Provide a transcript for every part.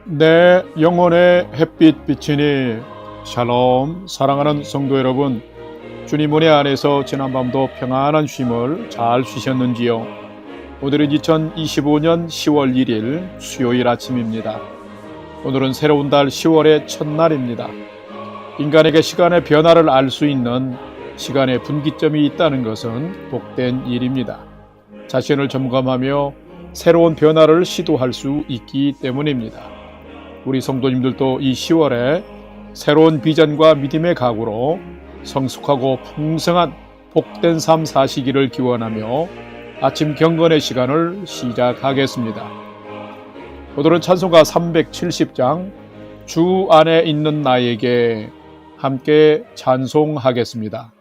내 영혼의 햇빛 비치니 샬롬. 사랑하는 성도 여러분, 주님 은혜 안에서 지난밤도 평안한 쉼을 잘 쉬셨는지요? 오늘은 2025년 10월 1일 수요일 아침입니다. 오늘은 새로운 달 10월의 첫날입니다. 인간에게 시간의 변화를 알 수 있는 시간의 분기점이 있다는 것은 복된 일입니다. 자신을 점검하며 새로운 변화를 시도할 수 있기 때문입니다. 우리 성도님들도 이 10월에 새로운 비전과 믿음의 각오로 성숙하고 풍성한 복된 삶 사시기를 기원하며 아침 경건의 시간을 시작하겠습니다. 오늘은 찬송가 370장 주 안에 있는 나에게 함께 찬송하겠습니다.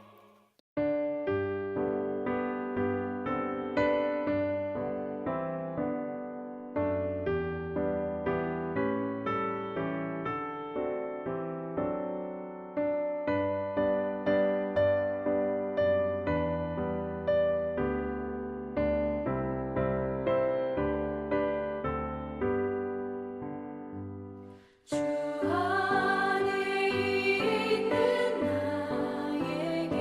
주 안에 있는 나에게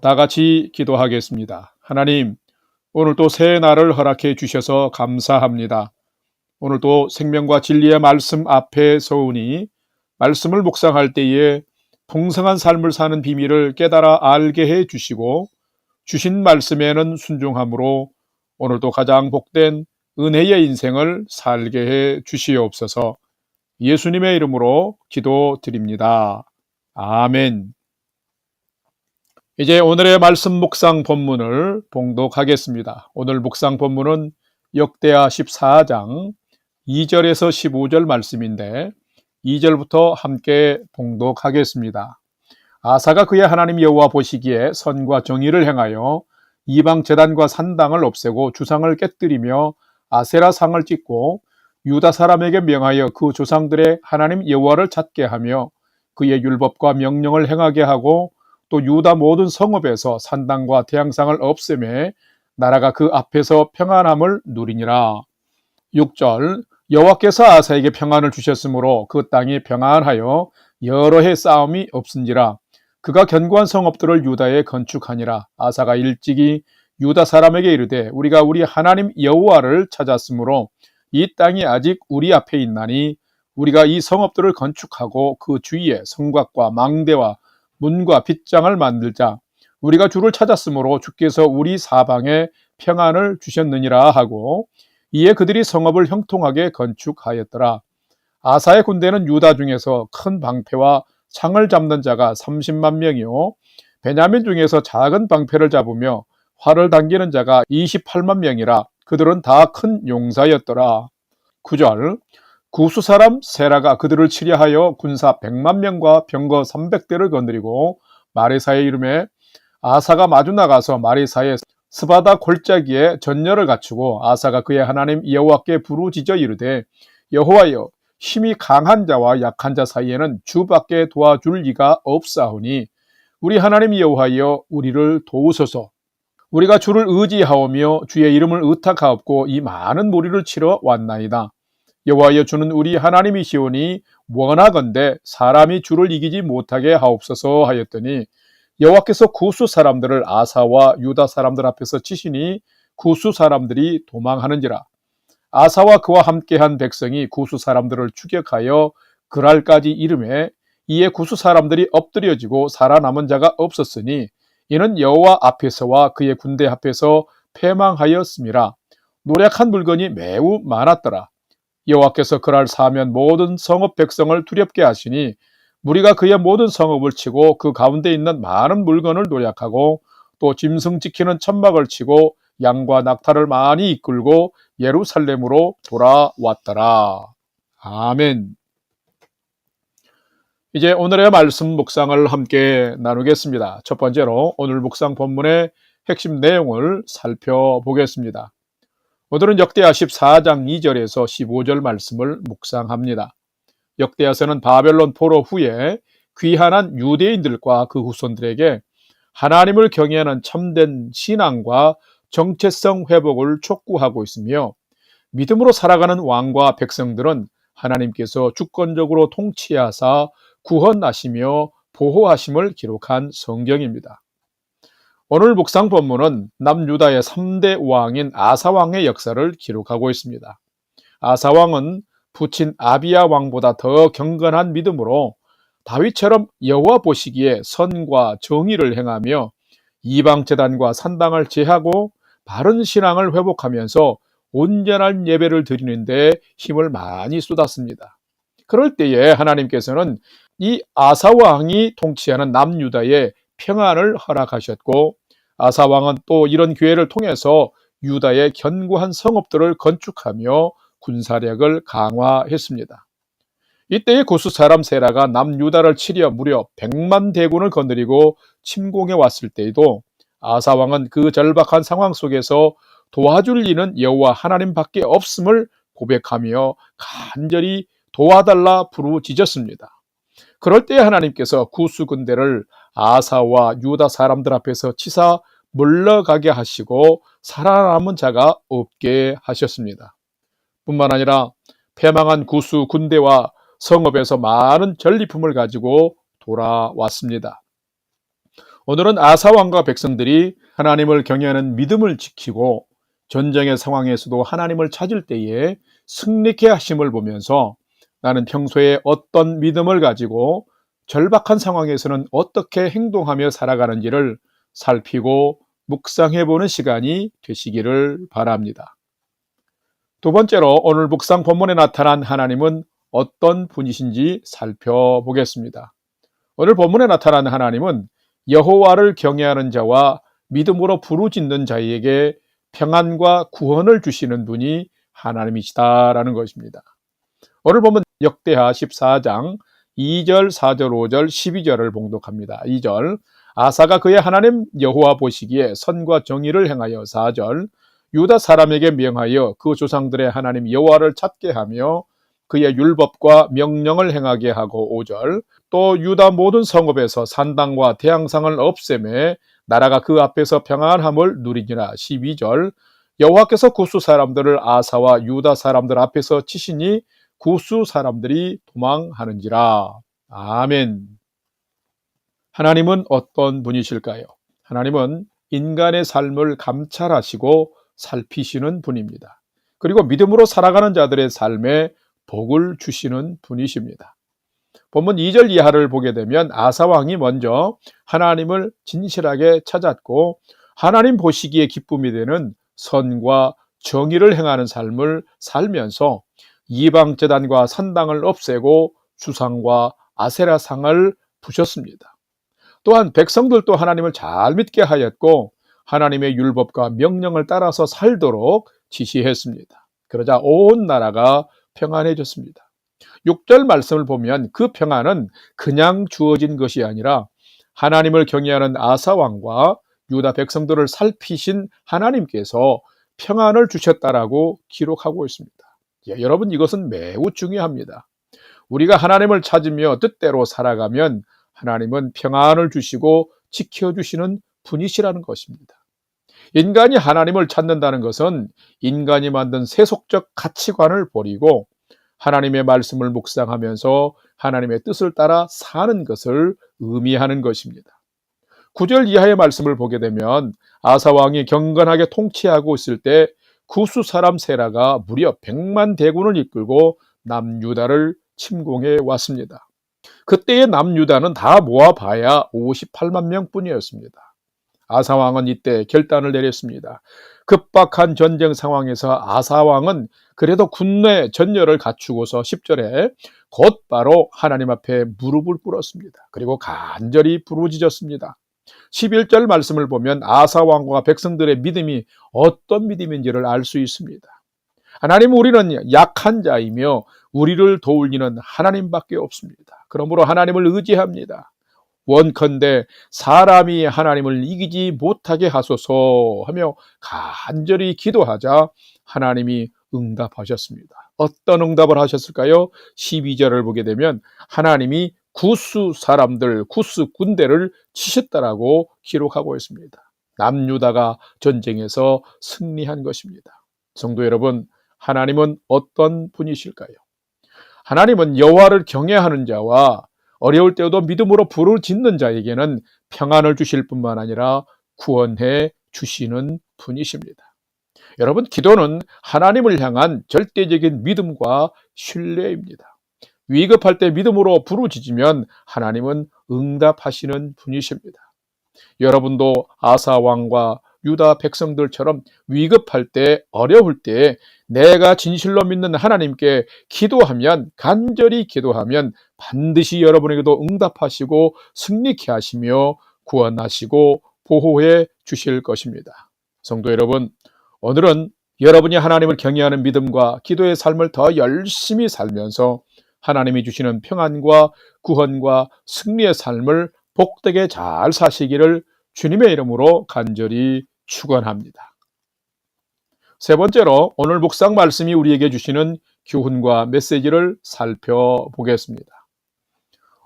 다 같이 기도하겠습니다. 하나님, 오늘도 새 날을 허락해 주셔서 감사합니다. 오늘도 생명과 진리의 말씀 앞에 서오니 말씀을 묵상할 때에 풍성한 삶을 사는 비밀을 깨달아 알게 해 주시고 주신 말씀에는 순종함으로 오늘도 가장 복된 은혜의 인생을 살게 해 주시옵소서. 예수님의 이름으로 기도드립니다. 아멘. 이제 오늘의 말씀 묵상 본문을 봉독하겠습니다. 오늘 묵상 본문은 역대하 14장 2절에서 15절 말씀인데 2절부터 함께 봉독하겠습니다. 아사가 그의 하나님 여호와 보시기에 선과 정의를 행하여 이방 제단과 산당을 없애고 주상을 깨뜨리며 아세라 상을 찍고 유다 사람에게 명하여 그 조상들의 하나님 여호와를 찾게 하며 그의 율법과 명령을 행하게 하고 또 유다 모든 성읍에서 산당과 태양상을 없애매 나라가 그 앞에서 평안함을 누리니라. 6절 여호와께서 아사에게 평안을 주셨으므로 그 땅이 평안하여 여러 해 싸움이 없은지라. 그가 견고한 성읍들을 유다에 건축하니라. 아사가 일찍이 유다 사람에게 이르되 우리가 우리 하나님 여호와를 찾았으므로 이 땅이 아직 우리 앞에 있나니 우리가 이 성읍들을 건축하고 그 주위에 성곽과 망대와 문과 빗장을 만들자. 우리가 주를 찾았으므로 주께서 우리 사방에 평안을 주셨느니라 하고 이에 그들이 성읍을 형통하게 건축하였더라. 아사의 군대는 유다 중에서 큰 방패와 창을 잡는 자가 30만 명이요 베냐민 중에서 작은 방패를 잡으며 활을 당기는 자가 28만 명이라. 그들은 다 큰 용사였더라. 9절 구스 사람 세라가 그들을 치려하여 군사 100만 명과 병거 300대를 거느리고 마레사의 이름에 아사가 마주 나가서 마레사의 스바다 골짜기에 전열을 갖추고 아사가 그의 하나님 여호와께 부르짖어 이르되 여호와여 힘이 강한 자와 약한 자 사이에는 주밖에 도와줄 이가 없사오니 우리 하나님 여호와여 우리를 도우소서. 우리가 주를 의지하오며 주의 이름을 의탁하옵고 이 많은 무리를 치러 왔나이다. 여호와여 주는 우리 하나님이시오니 원하건대 사람이 주를 이기지 못하게 하옵소서 하였더니 여호와께서 구스 사람들을 아사와 유다 사람들 앞에서 치시니 구스 사람들이 도망하는지라. 아사와 그와 함께한 백성이 구스 사람들을 추격하여 그랄까지 이르매 이에 구스 사람들이 엎드려지고 살아남은 자가 없었으니 이는 여호와 앞에서와 그의 군대 앞에서 패망하였음이라. 노력한 물건이 매우 많았더라. 여호와께서 그날 사면 모든 성읍 백성을 두렵게 하시니 무리가 그의 모든 성읍을 치고 그 가운데 있는 많은 물건을 노략하고 또 짐승 지키는 천막을 치고 양과 낙타를 많이 이끌고 예루살렘으로 돌아왔더라. 아멘. 이제 오늘의 말씀 묵상을 함께 나누겠습니다. 첫 번째로 오늘 묵상 본문의 핵심 내용을 살펴보겠습니다. 오늘은 역대하 14장 2절에서 15절 말씀을 묵상합니다. 역대하서는 바벨론 포로 후에 귀환한 유대인들과 그 후손들에게 하나님을 경외하는 참된 신앙과 정체성 회복을 촉구하고 있으며 믿음으로 살아가는 왕과 백성들은 하나님께서 주권적으로 통치하사 구원하시며 보호하심을 기록한 성경입니다. 오늘 묵상 본문은 남유다의 3대 왕인 아사왕의 역사를 기록하고 있습니다. 아사왕은 부친 아비야 왕보다 더 경건한 믿음으로 다윗처럼 여호와 보시기에 선과 정의를 행하며 이방 제단과 산당을 제하고 바른 신앙을 회복하면서 온전한 예배를 드리는 데 힘을 많이 쏟았습니다. 그럴 때에 하나님께서는 이 아사왕이 통치하는 남유다에 평안을 허락하셨고 아사왕은 또 이런 기회를 통해서 유다의 견고한 성읍들을 건축하며 군사력을 강화했습니다. 이때의 구스 사람 세라가 남유다를 치려 무려 100만 대군을 거느리고 침공해 왔을 때에도 아사왕은 그 절박한 상황 속에서 도와줄 이는 여호와 하나님밖에 없음을 고백하며 간절히 도와달라 부르짖었습니다. 그럴 때 하나님께서 구스 군대를 아사와 유다 사람들 앞에서 치사 물러가게 하시고 살아남은 자가 없게 하셨습니다. 뿐만 아니라 패망한 구스 군대와 성읍에서 많은 전리품을 가지고 돌아왔습니다. 오늘은 아사 왕과 백성들이 하나님을 경외하는 믿음을 지키고 전쟁의 상황에서도 하나님을 찾을 때에 승리케 하심을 보면서 나는 평소에 어떤 믿음을 가지고 절박한 상황에서는 어떻게 행동하며 살아가는지를 살피고 묵상해 보는 시간이 되시기를 바랍니다. 두 번째로 오늘 묵상 본문에 나타난 하나님은 어떤 분이신지 살펴보겠습니다. 오늘 본문에 나타난 하나님은 여호와를 경외하는 자와 믿음으로 부르짖는 자에게 평안과 구원을 주시는 분이 하나님이시다라는 것입니다. 오늘 보면 역대하 14장 2절, 4절, 5절, 12절을 봉독합니다. 2절, 아사가 그의 하나님 여호와 보시기에 선과 정의를 행하여 4절, 유다 사람에게 명하여 그 조상들의 하나님 여호와를 찾게 하며 그의 율법과 명령을 행하게 하고 5절, 또 유다 모든 성읍에서 산당과 대항상을 없애매 나라가 그 앞에서 평안함을 누리니라 12절, 여호와께서 구스 사람들을 아사와 유다 사람들 앞에서 치시니 구스 사람들이 도망하는지라. 아멘. 하나님은 어떤 분이실까요? 하나님은 인간의 삶을 감찰하시고 살피시는 분입니다. 그리고 믿음으로 살아가는 자들의 삶에 복을 주시는 분이십니다. 본문 2절 이하를 보게 되면 아사 왕이 먼저 하나님을 진실하게 찾았고 하나님 보시기에 기쁨이 되는 선과 정의를 행하는 삶을 살면서 이방 제단과 산당을 없애고 주상과 아세라상을 부셨습니다. 또한 백성들도 하나님을 잘 믿게 하였고 하나님의 율법과 명령을 따라서 살도록 지시했습니다. 그러자 온 나라가 평안해졌습니다. 6절 말씀을 보면 그 평안은 그냥 주어진 것이 아니라 하나님을 경외하는 아사 왕과 유다 백성들을 살피신 하나님께서 평안을 주셨다라고 기록하고 있습니다. 여러분, 이것은 매우 중요합니다. 우리가 하나님을 찾으며 뜻대로 살아가면 하나님은 평안을 주시고 지켜주시는 분이시라는 것입니다. 인간이 하나님을 찾는다는 것은 인간이 만든 세속적 가치관을 버리고 하나님의 말씀을 묵상하면서 하나님의 뜻을 따라 사는 것을 의미하는 것입니다. 9절 이하의 말씀을 보게 되면 아사 왕이 경건하게 통치하고 있을 때 구스 사람 세라가 무려 100만 대군을 이끌고 남유다를 침공해 왔습니다. 그때의 남유다는 다 모아봐야 58만 명뿐이었습니다. 아사 왕은 이때 결단을 내렸습니다. 급박한 전쟁 상황에서 아사 왕은 그래도 군내 전열을 갖추고서 10절에 곧바로 하나님 앞에 무릎을 꿇었습니다. 그리고 간절히 부르짖었습니다. 11절 말씀을 보면 아사 왕과 백성들의 믿음이 어떤 믿음인지를 알 수 있습니다. 하나님, 우리는 약한 자이며 우리를 도울 이는 하나님밖에 없습니다. 그러므로 하나님을 의지합니다. 원컨대 사람이 하나님을 이기지 못하게 하소서 하며 간절히 기도하자 하나님이 응답하셨습니다. 어떤 응답을 하셨을까요? 12절을 보게 되면 하나님이 구스 사람들, 구스 군대를 치셨다라고 기록하고 있습니다. 남유다가 전쟁에서 승리한 것입니다. 성도 여러분, 하나님은 어떤 분이실까요? 하나님은 여호와를 경외하는 자와 어려울 때에도 믿음으로 부르짖는 자에게는 평안을 주실 뿐만 아니라 구원해 주시는 분이십니다. 여러분, 기도는 하나님을 향한 절대적인 믿음과 신뢰입니다. 위급할 때 믿음으로 부르짖으면 하나님은 응답하시는 분이십니다. 여러분도 아사 왕과 유다 백성들처럼 위급할 때, 어려울 때 내가 진실로 믿는 하나님께 기도하면, 간절히 기도하면 반드시 여러분에게도 응답하시고 승리케 하시며 구원하시고 보호해 주실 것입니다. 성도 여러분, 오늘은 여러분이 하나님을 경외하는 믿음과 기도의 삶을 더 열심히 살면서 하나님이 주시는 평안과 구원과 승리의 삶을 복되게 잘 사시기를 주님의 이름으로 간절히 축원합니다. 세 번째로 오늘 묵상 말씀이 우리에게 주시는 교훈과 메시지를 살펴보겠습니다.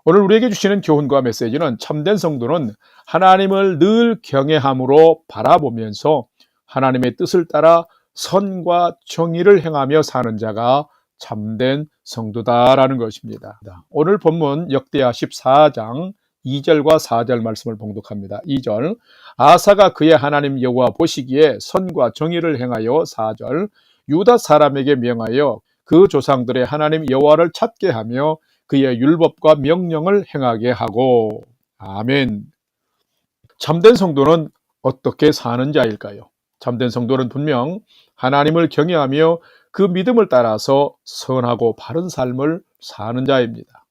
오늘 우리에게 주시는 교훈과 메시지는 참된 성도는 하나님을 늘 경외함으로 바라보면서 하나님의 뜻을 따라 선과 정의를 행하며 사는 자가 참된 성도다라는 것입니다. 오늘 본문 역대하 14장 2절과 4절 말씀을 봉독합니다. 2절, 아사가 그의 하나님 여호와 보시기에 선과 정의를 행하여 4절, 유다 사람에게 명하여 그 조상들의 하나님 여호와를 찾게 하며 그의 율법과 명령을 행하게 하고. 아멘. 참된 성도는 어떻게 사는 자일까요? 참된 성도는 분명 하나님을 경외하며 그 믿음을 따라서 선하고 바른 삶을 사는 자입니다.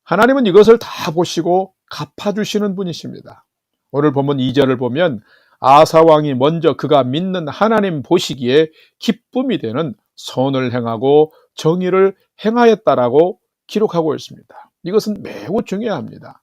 하나님은 이것을 다 보시고 갚아주시는 분이십니다. 오늘 본문 2절을 보면 아사 왕이 먼저 그가 믿는 하나님 보시기에 기쁨이 되는 선을 행하고 정의를 행하였다라고 기록하고 있습니다. 이것은 매우 중요합니다.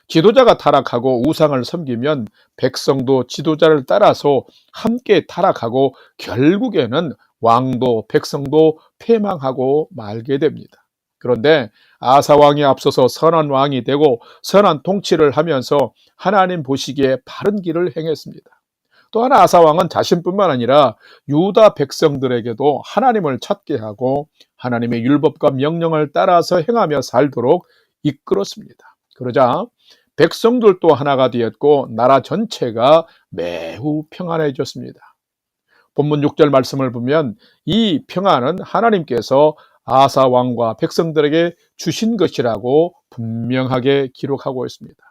지도자가 타락하고 우상을 섬기면 백성도 지도자를 따라서 함께 타락하고 결국에는 왕도 백성도 패망하고 말게 됩니다. 그런데 아사 왕이 앞서서 선한 왕이 되고 선한 통치를 하면서 하나님 보시기에 바른 길을 행했습니다. 또한 아사 왕은 자신뿐만 아니라 유다 백성들에게도 하나님을 찾게 하고 하나님의 율법과 명령을 따라서 행하며 살도록 이끌었습니다. 그러자 백성들도 하나가 되었고 나라 전체가 매우 평안해졌습니다. 본문 6절 말씀을 보면 이 평안은 하나님께서 아사 왕과 백성들에게 주신 것이라고 분명하게 기록하고 있습니다.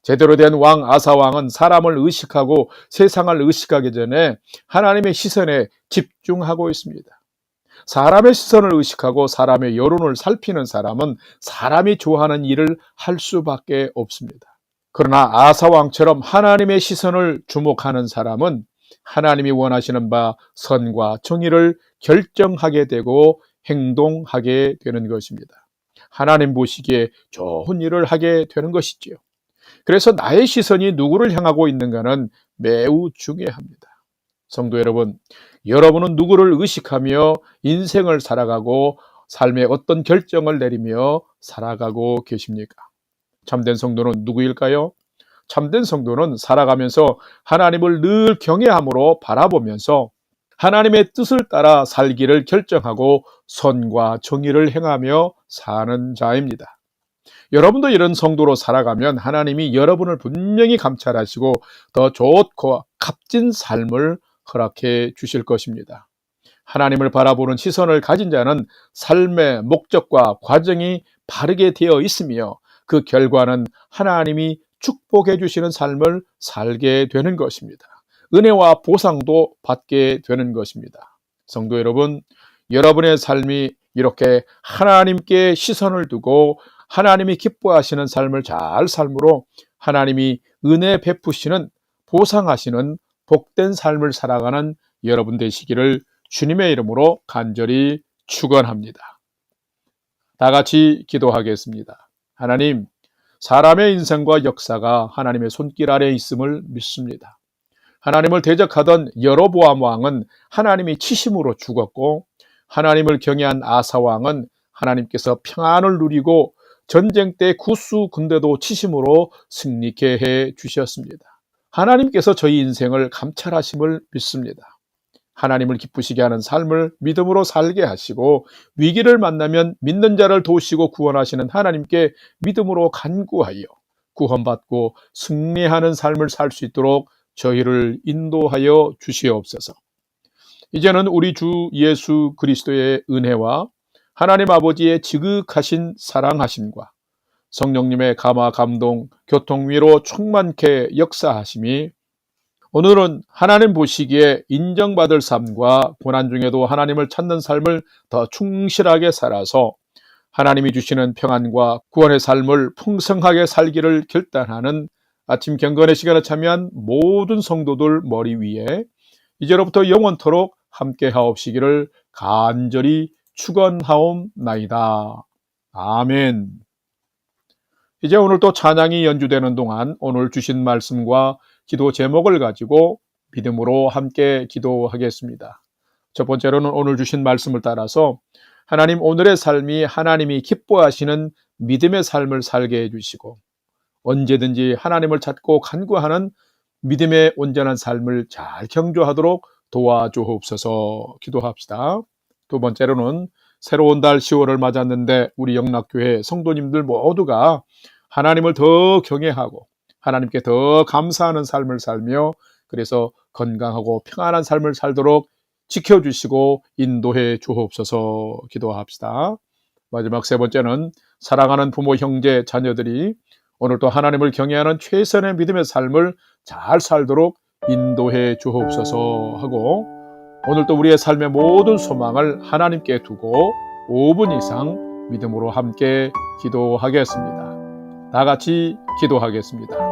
제대로 된 왕 아사 왕은 사람을 의식하고 세상을 의식하기 전에 하나님의 시선에 집중하고 있습니다. 사람의 시선을 의식하고 사람의 여론을 살피는 사람은 사람이 좋아하는 일을 할 수밖에 없습니다. 그러나 아사 왕처럼 하나님의 시선을 주목하는 사람은 하나님이 원하시는 바 선과 정의를 결정하게 되고 행동하게 되는 것입니다. 하나님 보시기에 좋은 일을 하게 되는 것이지요. 그래서 나의 시선이 누구를 향하고 있는가는 매우 중요합니다. 성도 여러분, 여러분은 누구를 의식하며 인생을 살아가고 삶의 어떤 결정을 내리며 살아가고 계십니까? 참된 성도는 누구일까요? 참된 성도는 살아가면서 하나님을 늘 경외함으로 바라보면서 하나님의 뜻을 따라 살기를 결정하고 선과 정의를 행하며 사는 자입니다. 여러분도 이런 성도로 살아가면 하나님이 여러분을 분명히 감찰하시고 더 좋고 값진 삶을 허락해 주실 것입니다. 하나님을 바라보는 시선을 가진 자는 삶의 목적과 과정이 바르게 되어 있으며 그 결과는 하나님이 축복해 주시는 삶을 살게 되는 것입니다. 은혜와 보상도 받게 되는 것입니다. 성도 여러분, 여러분의 삶이 이렇게 하나님께 시선을 두고 하나님이 기뻐하시는 삶을 잘 삶으로 하나님이 은혜 베푸시는 보상하시는 복된 삶을 살아가는 여러분 되시기를 주님의 이름으로 간절히 축원합니다. 다 같이 기도하겠습니다. 하나님, 사람의 인생과 역사가 하나님의 손길 아래에 있음을 믿습니다. 하나님을 대적하던 여로보암 왕은 하나님이 치심으로 죽었고 하나님을 경외한 아사 왕은 하나님께서 평안을 누리고 전쟁 때 구수 군대도 치심으로 승리케 해 주셨습니다. 하나님께서 저희 인생을 감찰하심을 믿습니다. 하나님을 기쁘시게 하는 삶을 믿음으로 살게 하시고 위기를 만나면 믿는 자를 도우시고 구원하시는 하나님께 믿음으로 간구하여 구원받고 승리하는 삶을 살 수 있도록 저희를 인도하여 주시옵소서. 이제는 우리 주 예수 그리스도의 은혜와 하나님 아버지의 지극하신 사랑하심과 성령님의 감화 감동 교통 위로 충만케 역사하심이 오늘은 하나님 보시기에 인정받을 삶과 고난 중에도 하나님을 찾는 삶을 더 충실하게 살아서 하나님이 주시는 평안과 구원의 삶을 풍성하게 살기를 결단하는 아침 경건의 시간에 참여한 모든 성도들 머리 위에 이제로부터 영원토록 함께 하옵시기를 간절히 축원하옵나이다. 아멘. 이제 오늘 또 찬양이 연주되는 동안 오늘 주신 말씀과 기도 제목을 가지고 믿음으로 함께 기도하겠습니다. 첫 번째로는 오늘 주신 말씀을 따라서 하나님 오늘의 삶이 하나님이 기뻐하시는 믿음의 삶을 살게 해주시고 언제든지 하나님을 찾고 간구하는 믿음의 온전한 삶을 잘 경주하도록 도와주옵소서. 기도합시다. 두 번째로는 새로운 달 10월을 맞았는데 우리 영락교회 성도님들 모두가 하나님을 더 경외하고 하나님께 더 감사하는 삶을 살며 그래서 건강하고 평안한 삶을 살도록 지켜주시고 인도해 주옵소서. 기도합시다. 마지막 세 번째는 사랑하는 부모, 형제, 자녀들이 오늘도 하나님을 경외하는 최선의 믿음의 삶을 잘 살도록 인도해 주옵소서 하고, 오늘도 우리의 삶의 모든 소망을 하나님께 두고 5분 이상 믿음으로 함께 기도하겠습니다. 다 같이 기도하겠습니다.